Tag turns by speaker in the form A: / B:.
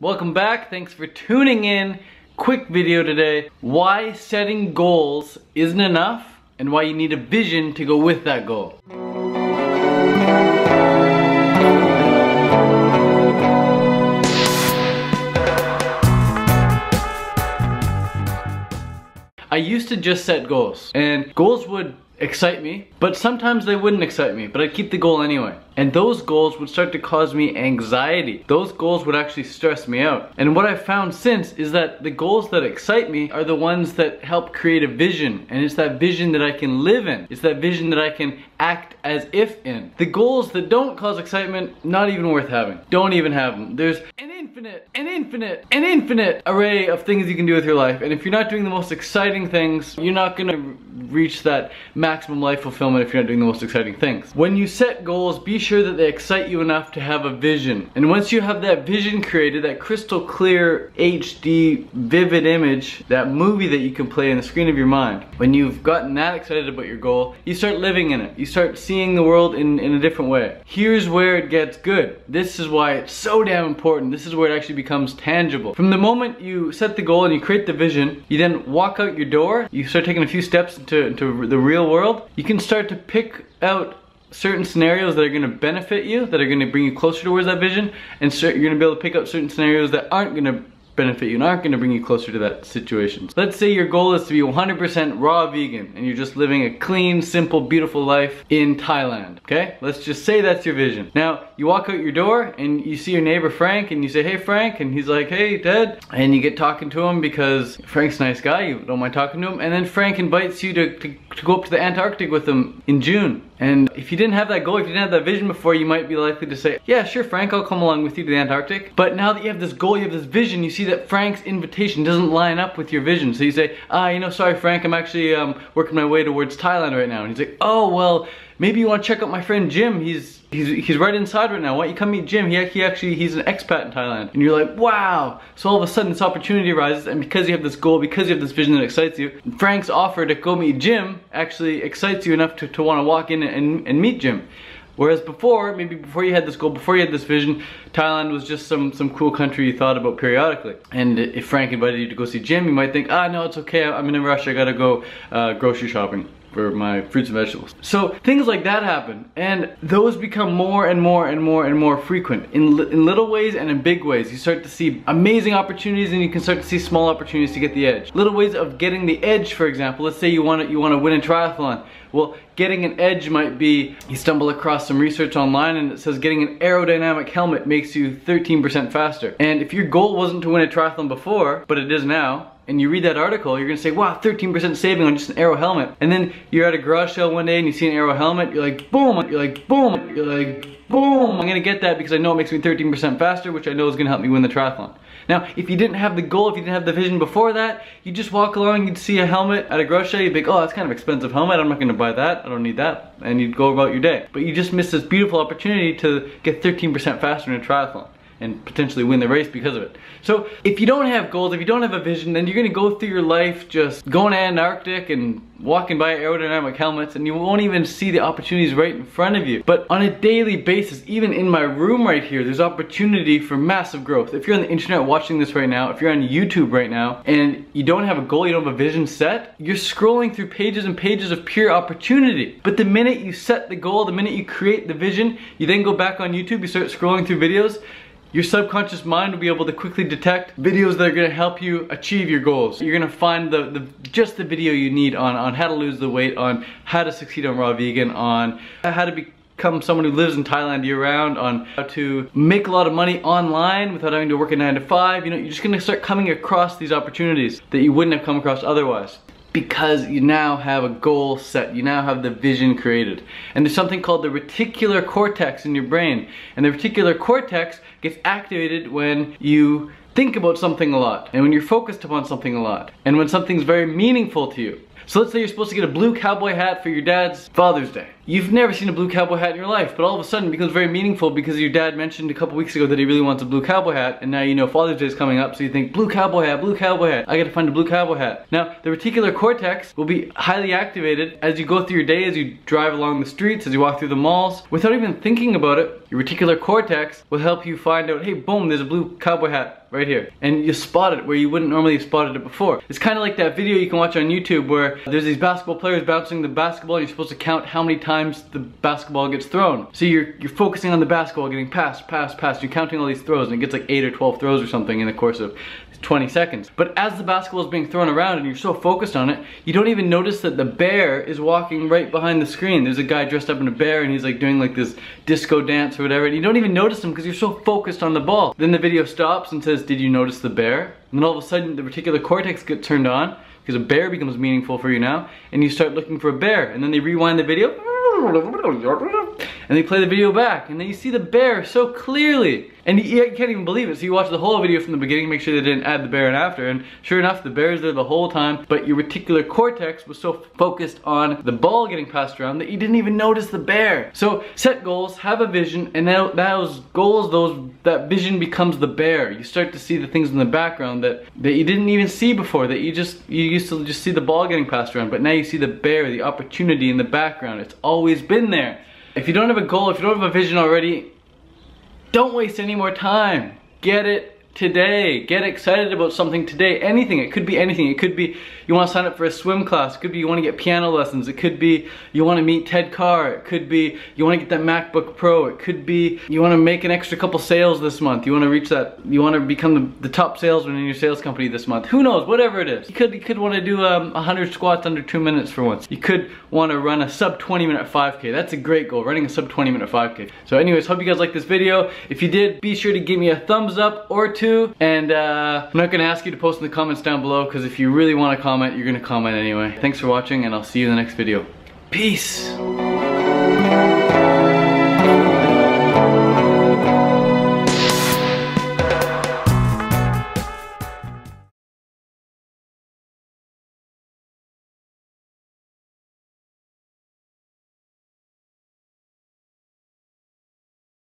A: Welcome back, thanks for tuning in. Quick video today, why setting goals isn't enough and why you need a vision to go with that goal. I used to just set goals, and goals would excite me, but sometimes they wouldn't excite me, but I'd keep the goal anyway. And those goals would start to cause me anxiety. Those goals would actually stress me out. And what I've found since is that the goals that excite me are the ones that help create a vision. And it's that vision that I can live in. It's that vision that I can act as if in. The goals that don't cause excitement, not even worth having. Don't even have them. There's an infinite array of things you can do with your life. And if you're not doing the most exciting things, you're not gonna reach that maximum life fulfillment if you're not doing the most exciting things. When you set goals, be sure that they excite you enough to have a vision. And once you have that vision created, that crystal clear HD vivid image, that movie that you can play on the screen of your mind, when you've gotten that excited about your goal, you start living in it. You start seeing the world in a different way. Here's where it gets good. This is why it's so damn important. This is where it actually becomes tangible. From the moment you set the goal and you create the vision, you then walk out your door, you start taking a few steps into the real world, you can start to pick out certain scenarios that are going to benefit you, that are going to bring you closer towards that vision, and you're going to be able to pick out certain scenarios that aren't going to benefit you and aren't going to bring you closer to that situation. So let's say your goal is to be 100% raw vegan and you're just living a clean, simple, beautiful life in Thailand, okay? Let's just say that's your vision. Now, you walk out your door and you see your neighbor Frank and you say, "Hey Frank," and he's like, "Hey Ted," and you get talking to him because Frank's a nice guy, you don't mind talking to him, and then Frank invites you to go up to the Antarctic with him in June. And if you didn't have that goal, if you didn't have that vision before, you might be likely to say, "Yeah, sure Frank, I'll come along with you to the Antarctic." But now that you have this goal, you have this vision, you see that Frank's invitation doesn't line up with your vision. So you say, "Sorry Frank, I'm actually working my way towards Thailand right now." And he's like, "Oh, well, maybe you want to check out my friend Jim. He's right inside right now. Why don't you come meet Jim? He's an expat in Thailand." And you're like, wow. So all of a sudden this opportunity arises, and because you have this goal, because you have this vision that excites you, Frank's offer to go meet Jim actually excites you enough to want to walk in and meet Jim. Whereas before, maybe before you had this goal, before you had this vision, Thailand was just some cool country you thought about periodically. And if Frank invited you to go see Jim, you might think, no, it's okay, I'm in a rush, I gotta go grocery shopping for my fruits and vegetables. So things like that happen, and those become more and more frequent in little ways and in big ways. You start to see amazing opportunities, and you can start to see small opportunities to get the edge. Little ways of getting the edge, for example. Let's say you want to win a triathlon. Well, getting an edge might be, you stumble across some research online and it says getting an aerodynamic helmet makes you 13% faster. And if your goal wasn't to win a triathlon before, but it is now, and you read that article, you're gonna say, wow, 13% saving on just an aero helmet. And then you're at a garage sale one day and you see an aero helmet, you're like, boom, boom, I'm gonna get that because I know it makes me 13% faster, which I know is gonna help me win the triathlon. Now, if you didn't have the goal, if you didn't have the vision before that, you just walk along, you'd see a helmet at a garage sale, you'd be like, oh, that's kind of expensive helmet, I'm not gonna buy that, I don't need that, and you'd go about your day. But you just missed this beautiful opportunity to get 13% faster in a triathlon and potentially win the race because of it. So if you don't have goals, if you don't have a vision, then you're gonna go through your life just going to Antarctic and walking by aerodynamic helmets, and you won't even see the opportunities right in front of you. But on a daily basis, even in my room right here, there's opportunity for massive growth. If you're on the internet watching this right now, if you're on YouTube right now, and you don't have a goal, you don't have a vision set, you're scrolling through pages and pages of pure opportunity. But the minute you set the goal, the minute you create the vision, you then go back on YouTube, you start scrolling through videos, your subconscious mind will be able to quickly detect videos that are going to help you achieve your goals. You're going to find just the video you need on how to lose the weight, on how to succeed on raw vegan, on how to become someone who lives in Thailand year-round, on how to make a lot of money online without having to work a 9 to 5. You know, you're just going to start coming across these opportunities that you wouldn't have come across otherwise, because you now have a goal set, you now have the vision created. And there's something called the reticular cortex in your brain. And the reticular cortex gets activated when you think about something a lot, and when you're focused upon something a lot, and when something's very meaningful to you. So let's say you're supposed to get a blue cowboy hat for your dad's Father's Day. You've never seen a blue cowboy hat in your life, but all of a sudden it becomes very meaningful because your dad mentioned a couple weeks ago that he really wants a blue cowboy hat, and now you know Father's Day is coming up, so you think, blue cowboy hat, I gotta find a blue cowboy hat. Now, the reticular cortex will be highly activated as you go through your day, as you drive along the streets, as you walk through the malls. Without even thinking about it, your reticular cortex will help you find out, hey, boom, there's a blue cowboy hat right here. And you spot it where you wouldn't normally have spotted it before. It's kind of like that video you can watch on YouTube where there's these basketball players bouncing the basketball and you're supposed to count how many times the basketball gets thrown. So you're focusing on the basketball getting passed. You're counting all these throws and it gets like 8 or 12 throws or something in the course of 20 seconds. But as the basketball is being thrown around and you're so focused on it, you don't even notice that the bear is walking right behind the screen. There's a guy dressed up in a bear and he's like doing like this disco dance or whatever, and you don't even notice him because you're so focused on the ball. Then the video stops and says, did you notice the bear? And then all of a sudden the reticular cortex gets turned on because a bear becomes meaningful for you now, and you start looking for a bear, and then they rewind the video and they play the video back, and then you see the bear so clearly, and you can't even believe it. So you watch the whole video from the beginning, make sure they didn't add the bear in after, and sure enough, the bear is there the whole time, but your reticular cortex was so focused on the ball getting passed around that you didn't even notice the bear. So set goals, have a vision, and now those goals, that vision becomes the bear. You start to see the things in the background that you didn't even see before, that you used to just see the ball getting passed around, but now you see the bear, the opportunity in the background. It's always been there. If you don't have a goal, if you don't have a vision already, don't waste any more time. Get it today. Get excited about something today. Anything. It could be anything. It could be you want to sign up for a swim class. It could be you want to get piano lessons. It could be you want to meet Ted Carr. It could be you want to get that MacBook Pro. It could be you want to make an extra couple sales this month. You want to reach that. You want to become the top salesman in your sales company this month. Who knows? Whatever it is. You could want to do 100 squats under 2 minutes for once. You could want to run a sub 20-minute 5K. That's a great goal. Running a sub 20-minute 5K. So anyways, hope you guys liked this video. If you did, be sure to give me a thumbs up or two. And I'm not going to ask you to post in the comments down below, because if you really want to comment, you're going to comment anyway. Thanks for watching, and I'll see you in the next video. Peace!